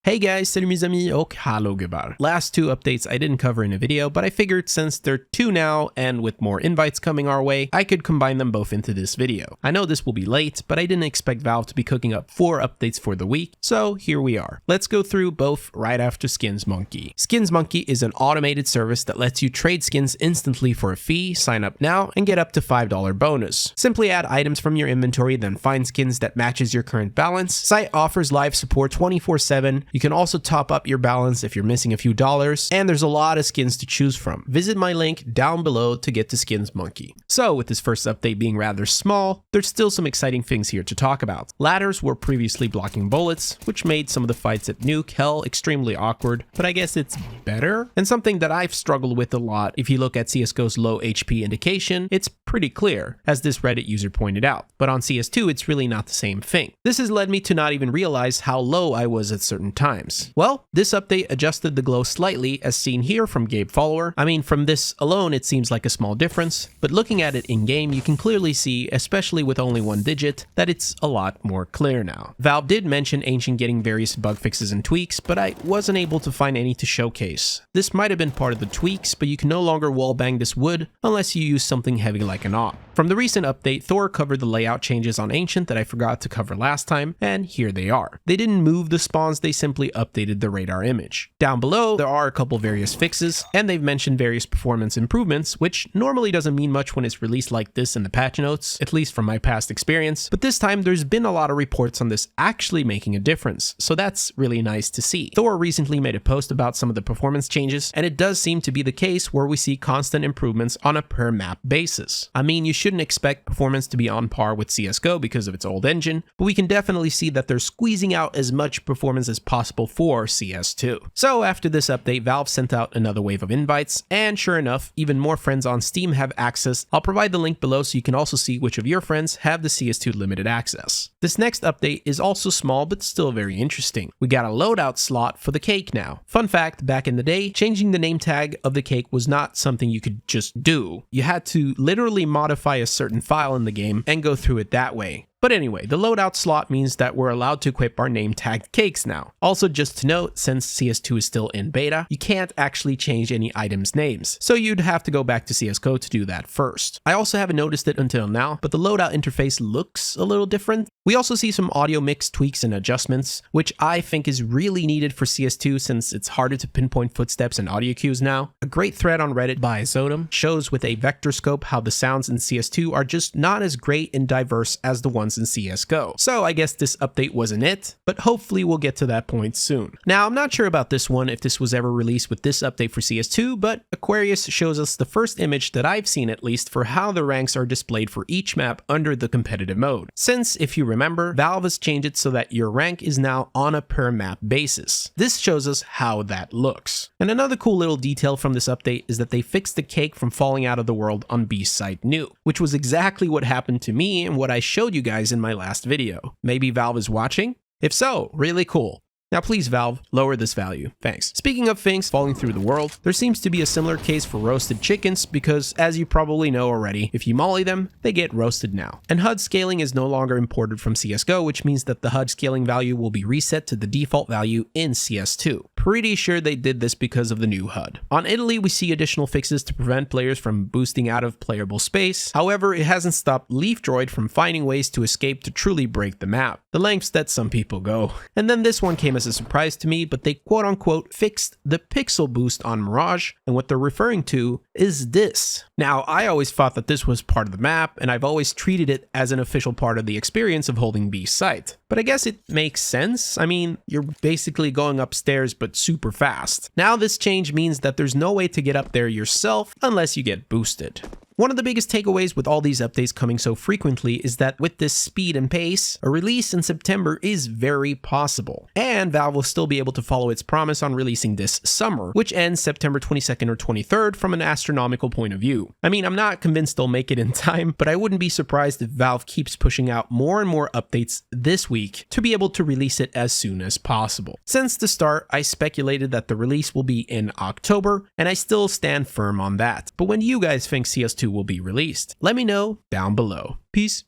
Hey guys, salut mes amis, och hallå gubbar. Last two updates I didn't cover in a video, but I figured since they're two now, and with more invites coming our way, I could combine them both into this video. I know this will be late, but I didn't expect Valve to be cooking up 4 updates for the week, so here we are. Let's go through both right after Skins Monkey. Skins Monkey is an automated service that lets you trade skins instantly for a fee, sign up now, and get up to $5 bonus. Simply add items from your inventory, then find skins that matches your current balance. Site offers live support 24/7. You can also top up your balance if you're missing a few dollars, and there's a lot of skins to choose from. Visit my link down below to get to Skins Monkey. So with this first update being rather small, there's still some exciting things here to talk about. Ladders were previously blocking bullets, which made some of the fights at Nuke Hell extremely awkward, but I guess it's better. And something that I've struggled with a lot, if you look at CSGO's low HP indication, it's pretty clear, as this Reddit user pointed out. But on CS2, it's really not the same thing. This has led me to not even realize how low I was at certain times. Well, this update adjusted the glow slightly, as seen here from Gabe Follower. I mean, from this alone, it seems like a small difference, but looking at it in-game, you can clearly see, especially with only one digit, that it's a lot more clear now. Valve did mention Ancient getting various bug fixes and tweaks, but I wasn't able to find any to showcase. This might have been part of the tweaks, but you can no longer wallbang this wood unless you use something heavy like an AWP. From the recent update, Thor covered the layout changes on Ancient that I forgot to cover last time, and here they are. They didn't move the spawns, they simply updated the radar image. Down below, there are a couple various fixes, and they've mentioned various performance improvements, which normally doesn't mean much when it's released like this in the patch notes, at least from my past experience, but this time there's been a lot of reports on this actually making a difference, so that's really nice to see. Thor recently made a post about some of the performance changes, and it does seem to be the case where we see constant improvements on a per map basis. I mean, you shouldn't expect performance to be on par with CSGO because of its old engine, but we can definitely see that they're squeezing out as much performance as possible for CS2. So after this update, Valve sent out another wave of invites, and sure enough, even more friends on Steam have access. I'll provide the link below so you can also see which of your friends have the CS2 limited access. This next update is also small but still very interesting. We got a loadout slot for the cake now. Fun fact, back in the day, changing the name tag of the cake was not something you could just do. You had to literally modify a certain file in the game and go through it that way. But anyway, the loadout slot means that we're allowed to equip our name tagged cakes now. Also, just to note, since CS2 is still in beta, you can't actually change any items' names, so you'd have to go back to CSGO to do that first. I also haven't noticed it until now, but the loadout interface looks a little different. We also see some audio mix tweaks and adjustments, which I think is really needed for CS2 since it's harder to pinpoint footsteps and audio cues now. A great thread on Reddit by Zodom shows with a vector scope how the sounds in CS2 are just not as great and diverse as the ones in CSGO. So I guess this update wasn't it, but hopefully we'll get to that point soon. Now, I'm not sure about this one if this was ever released with this update for CS2, but Aquarius shows us the first image that I've seen at least for how the ranks are displayed for each map under the competitive mode. Since, if you remember, Valve has changed it so that your rank is now on a per map basis. This shows us how that looks. And another cool little detail from this update is that they fixed the cake from falling out of the world on B-Site Nuke, which was exactly what happened to me and what I showed you guys in my last video. Maybe Valve is watching? If so, really cool. Now please Valve, lower this value. Thanks. Speaking of things falling through the world, there seems to be a similar case for roasted chickens because, as you probably know already, if you molly them, they get roasted now. And HUD scaling is no longer imported from CSGO, which means that the HUD scaling value will be reset to the default value in CS2. Pretty sure they did this because of the new HUD. On Italy, we see additional fixes to prevent players from boosting out of playable space. However, it hasn't stopped Leaf Droid from finding ways to escape to truly break the map. The lengths that some people go. And then this one came as a surprise to me, but they quote-unquote fixed the pixel boost on Mirage, and what they're referring to is this. Now, I always thought that this was part of the map, and I've always treated it as an official part of the experience of holding B site. But I guess it makes sense. I mean, you're basically going upstairs but super fast. Now this change means that there's no way to get up there yourself unless you get boosted. One of the biggest takeaways with all these updates coming so frequently is that with this speed and pace, a release in September is very possible. And Valve will still be able to follow its promise on releasing this summer, which ends September 22nd or 23rd from an astronomical point of view. I mean, I'm not convinced they'll make it in time, but I wouldn't be surprised if Valve keeps pushing out more and more updates this week to be able to release it as soon as possible. Since the start, I speculated that the release will be in October, and I still stand firm on that. But when do you guys think CS2 will be released? Let me know down below. Peace.